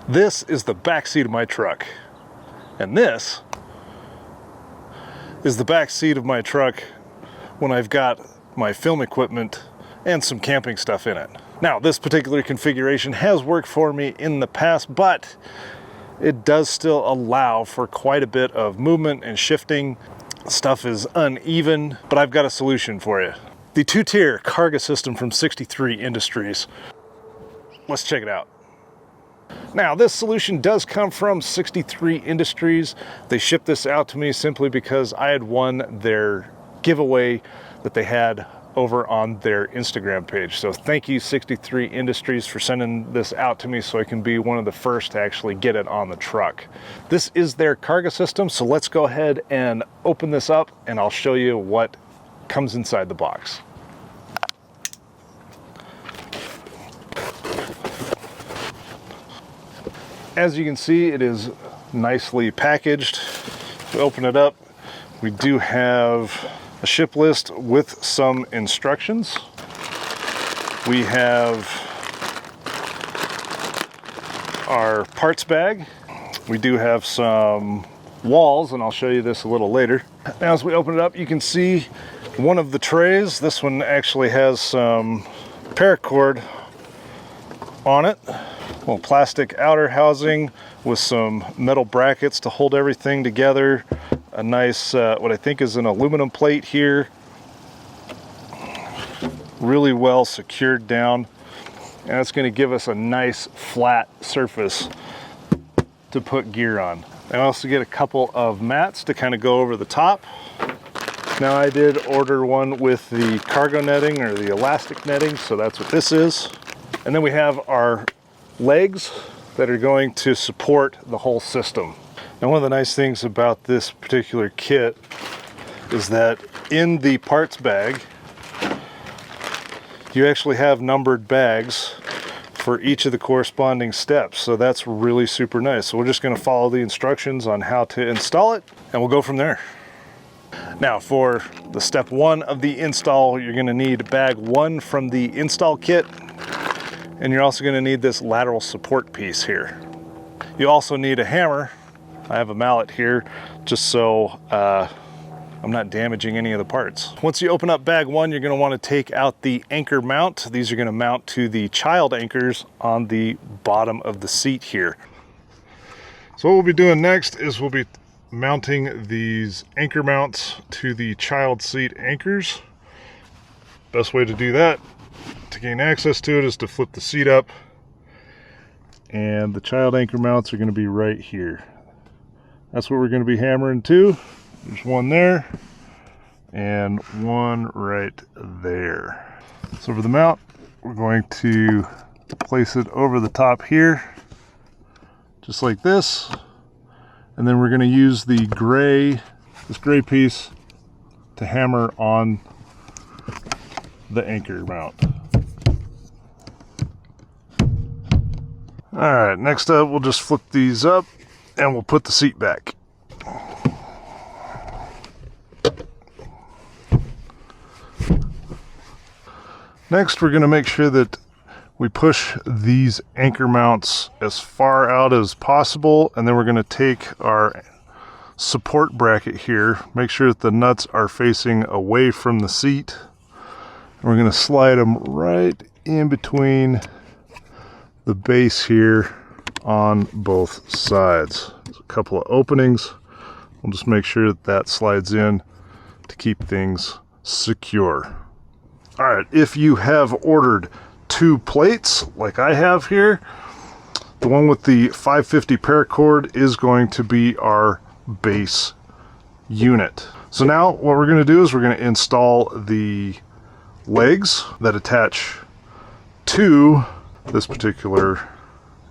This is the back seat of my truck, and this is the back seat of my truck when I've got my film equipment and some camping stuff in it. Now, this particular configuration has worked for me in the past, but it does still allow for quite a bit of movement and shifting. Stuff is uneven, but I've got a solution for you. The two-tier KARGA system from 63 Industries. Let's check it out. Now, this solution does come from 63 Industries. They shipped this out to me simply because I had won their giveaway that they had over on their Instagram page. So thank you, 63 Industries, for sending this out to me so I can be one of the first to actually get it on the truck. This is their KARGA system, so let's go ahead and open this up and I'll show you what comes inside the box. As you can see, it is nicely packaged. To open it up, we do have a ship list with some instructions. We have our parts bag. We do have some walls, and I'll show you this a little later. Now, as we open it up, you can see one of the trays. This one actually has some paracord on it. A little plastic outer housing with some metal brackets to hold everything together. A nice, what I think is an aluminum plate here. Really well secured down. And it's going to give us a nice flat surface to put gear on. I also get a couple of mats to kind of go over the top. Now, I did order one with the cargo netting or the elastic netting, so that's what this is. And then we have our legs that are going to support the whole system. Now, one of the nice things about this particular kit is that in the parts bag, you actually have numbered bags for each of the corresponding steps. So that's really super nice. So we're just going to follow the instructions on how to install it, and we'll go from there. Now, for the step one of the install, you're going to need bag one from the install kit. And you're also going to need this lateral support piece here. You also need a hammer. I have a mallet here just so I'm not damaging any of the parts. Once you open up bag one, you're going to want to take out the anchor mount. These are going to mount to the child anchors on the bottom of the seat here. So what we'll be doing next is we'll be mounting these anchor mounts to the child seat anchors. Best way to do that to gain access to it is to flip the seat up, and the child anchor mounts are going to be right here. That's what we're going to be hammering to. There's one there and one right there. So for the mount, we're going to place it over the top here, just like this, and then we're going to use the this gray piece to hammer on the anchor mount. All right, next up, we'll just flip these up and we'll put the seat back. Next, we're going to make sure that we push these anchor mounts as far out as possible, and then we're going to take our support bracket here, make sure that the nuts are facing away from the seat. And we're going to slide them right in between the base here on both sides. There's a couple of openings. We'll just make sure that that slides in to keep things secure. All right, if you have ordered two plates like I have here, the one with the 550 paracord is going to be our base unit. So now what we're going to do is we're going to install the legs that attach to this particular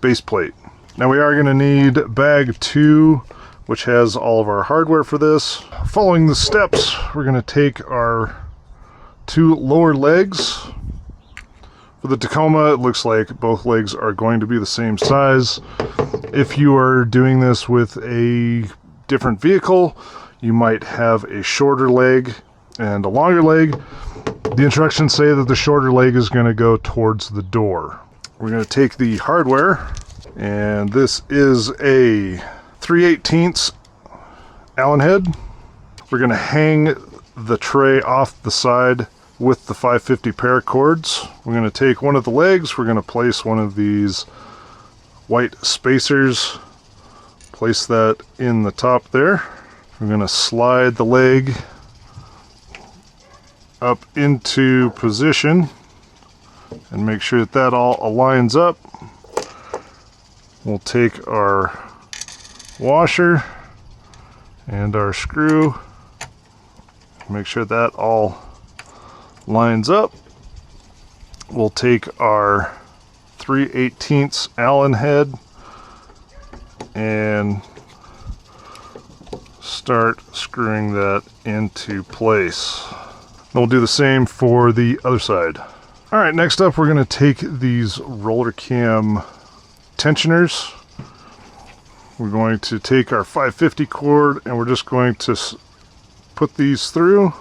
base plate. Now we are going to need bag two, which has all of our hardware for this. Following the steps, we're going to take our two lower legs. For the Tacoma, it looks like both legs are going to be the same size. If you are doing this with a different vehicle, you might have a shorter leg and a longer leg. The instructions say that the shorter leg is going to go towards the door. We're going to take the hardware And this is a 3/18 Allen head. We're going to hang the tray off the side with the 550 paracords. We're going to take one of the legs, we're going to place one of these white spacers, place that in the top there. We're going to slide the leg up into position and make sure that that all aligns up. We'll take our washer and our screw, make sure that all lines up. We'll take our 3/18 Allen head and start screwing that into place. Then we'll do the same for the other side. All right, next up we're going to take these roller cam tensioners. We're going to take our 550 cord and we're just going to put these through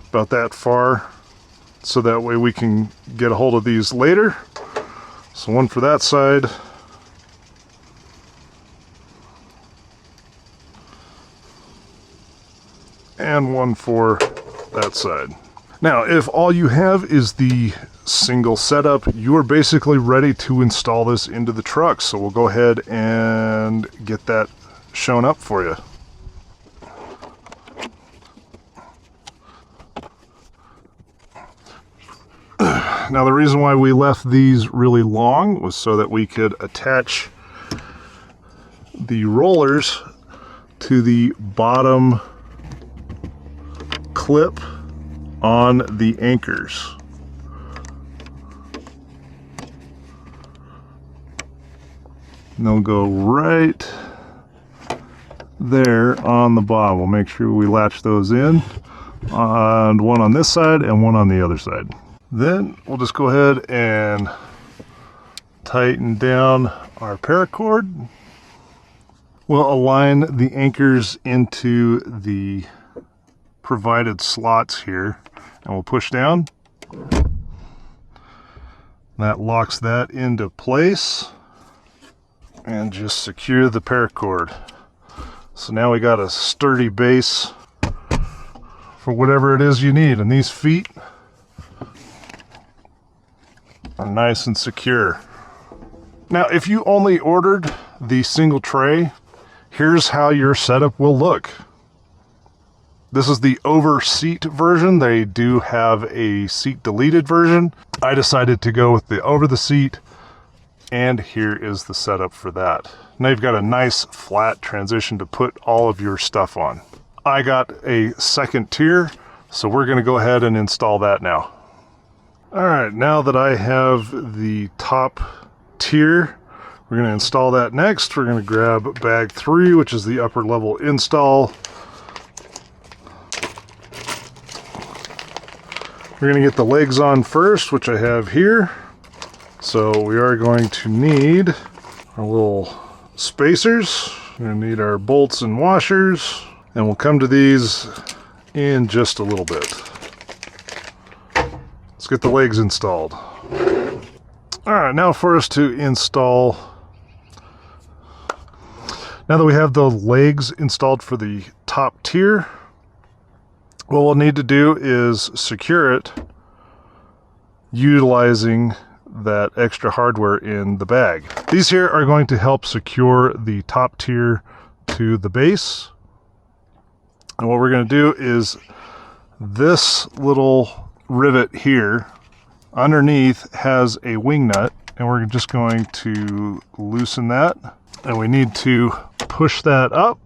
about that far so that way we can get a hold of these later. So one for that side. And one for that side. Now, if all you have is the single setup, you are basically ready to install this into the truck. So we'll go ahead and get that shown up for you. Now, the reason why we left these really long was so that we could attach the rollers to the bottom clip on the anchors. And they'll go right there on the bottom. We'll make sure we latch those in, and one on this side and one on the other side. Then we'll just go ahead and tighten down our paracord. We'll align the anchors into the provided slots here, and we'll push down. That locks that into place and just secure the paracord. So now we got a sturdy base for whatever it is you need, and these feet are nice and secure. Now, if you only ordered the single tray, here's how your setup will look. This is the over-seat version. They do have a seat deleted version. I decided to go with the over-the-seat, and here is the setup for that. Now you've got a nice flat transition to put all of your stuff on. I got a second tier, so we're going to go ahead and install that now. All right, now that I have the top tier, we're going to install that next. We're going to grab bag 3, which is the upper level install. We're going to get the legs on first, which I have here. So we are going to need our little spacers. We're going to need our bolts and washers, and we'll come to these in just a little bit. Let's get the legs installed. All right, now for us to install, now that we have the legs installed for the top tier, what we'll need to do is secure it utilizing that extra hardware in the bag. These here are going to help secure the top tier to the base. And what we're going to do is this little rivet here underneath has a wing nut, and we're just going to loosen that, and we need to push that up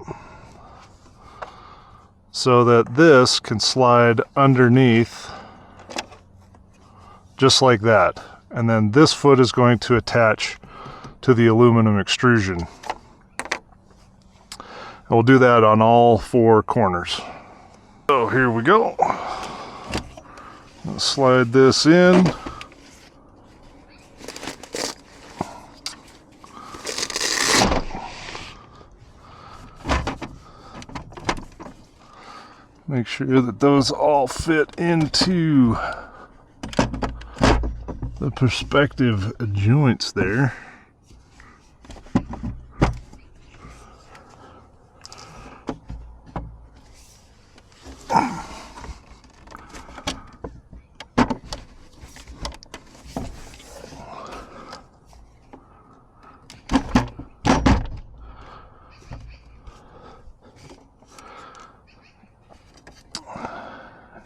so that this can slide underneath just like that. And then this foot is going to attach to the aluminum extrusion. And we'll do that on all 4 corners. So here we go. Let's slide this in. Make sure that those all fit into the perspective joints there.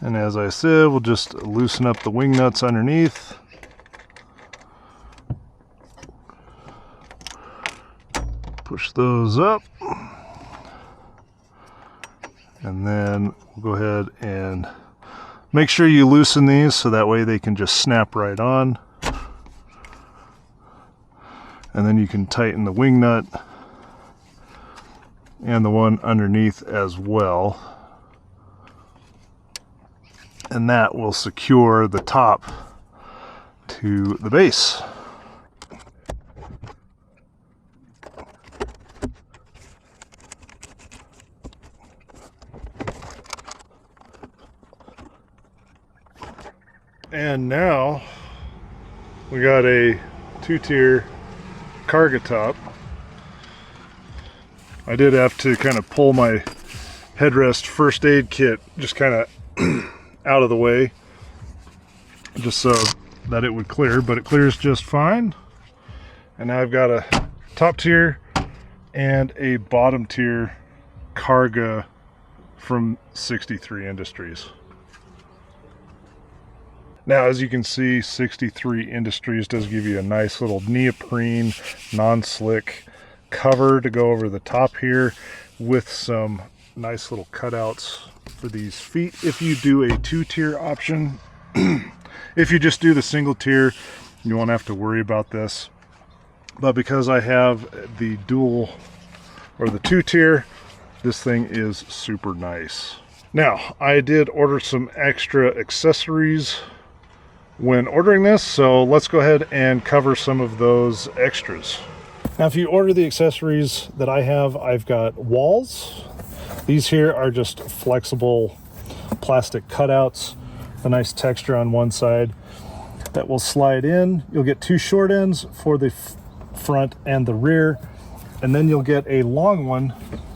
And as I said, we'll just loosen up the wing nuts underneath. Push those up. And then we'll go ahead and make sure you loosen these so that way they can just snap right on. And then you can tighten the wing nut and the one underneath as well. And that will secure the top to the base. And now we got a 2-tier KARGA top. I did have to kind of pull my headrest first aid kit just kind of out of the way just so that it would clear, but it clears just fine. And now I've got a top tier and a bottom tier KARGA from 63 Industries. Now, as you can see, 63 Industries does give you a nice little neoprene, non-slick cover to go over the top here with some nice little cutouts for these feet. If you do a 2-tier option, if you just do the single tier, you won't have to worry about this. But because I have the dual or the 2-tier, this thing is super nice. Now, I did order some extra accessories when ordering this, so let's go ahead and cover some of those extras. Now, if you order the accessories that I have, I've got walls. These here are just flexible plastic cutouts, a nice texture on one side that will slide in. You'll get 2 short ends for the front and the rear, and then you'll get a long one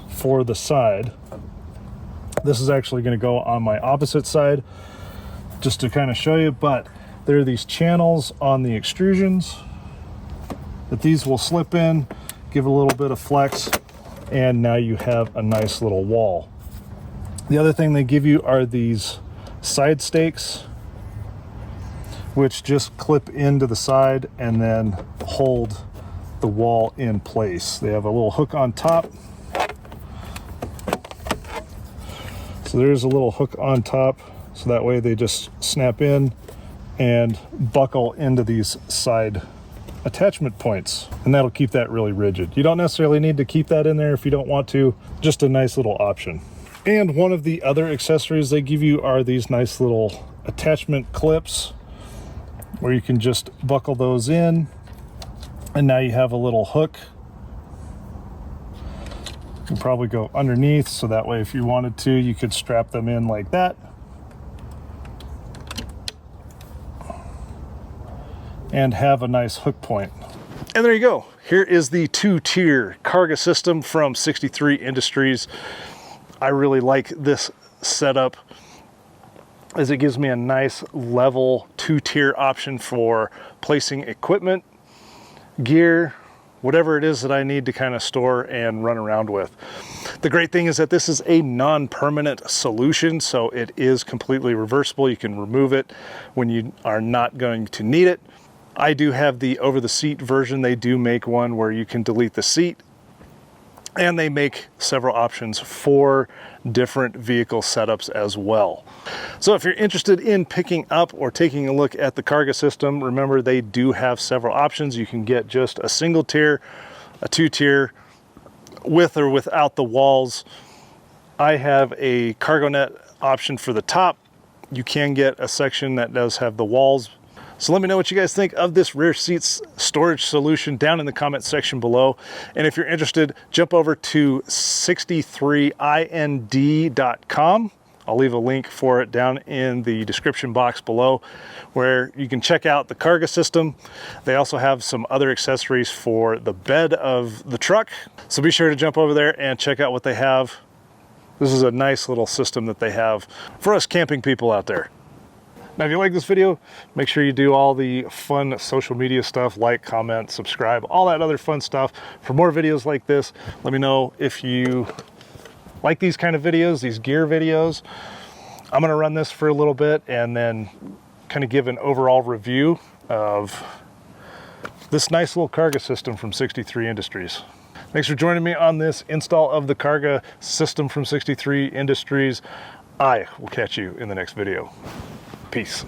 for the side. This is actually going to go on my opposite side just to kind of show you, but there are these channels on the extrusions that these will slip in, give a little bit of flex, and now you have a nice little wall. The other thing they give you are these side stakes, which just clip into the side and then hold the wall in place. They have a little hook on top. So there's a little hook on top, so that way they just snap in and buckle into these side attachment points, and that'll keep that really rigid. You don't necessarily need to keep that in there if you don't want to, just a nice little option. And one of the other accessories they give you are these nice little attachment clips where you can just buckle those in, and now you have a little hook. You can probably go underneath, so that way if you wanted to, you could strap them in like that. And have a nice hook point. And there you go. Here is the 2-tier KARGA system from 63 Industries. I really like this setup as it gives me a nice level 2-tier option for placing equipment, gear, whatever it is that I need to kind of store and run around with. The great thing is that this is a non-permanent solution, so it is completely reversible. You can remove it when you are not going to need it. I do have the over-the-seat version. They do make one where you can delete the seat, and they make several options for different vehicle setups as well. So if you're interested in picking up or taking a look at the KARGA system, remember they do have several options. You can get just a single tier, a 2-tier, with or without the walls. I have a cargo net option for the top. You can get a section that does have the walls. So let me know what you guys think of this rear seats storage solution down in the comment section below. And if you're interested, jump over to 63ind.com. I'll leave a link for it down in the description box below, where you can check out the KARGA system. They also have some other accessories for the bed of the truck. So be sure to jump over there and check out what they have. This is a nice little system that they have for us camping people out there. Now, if you like this video, make sure you do all the fun social media stuff, like, comment, subscribe, all that other fun stuff. For more videos like this, let me know if you like these kind of videos, these gear videos. I'm going to run this for a little bit and then kind of give an overall review of this nice little KARGA system from 63 Industries. Thanks for joining me on this install of the KARGA system from 63 Industries. I will catch you in the next video. Peace.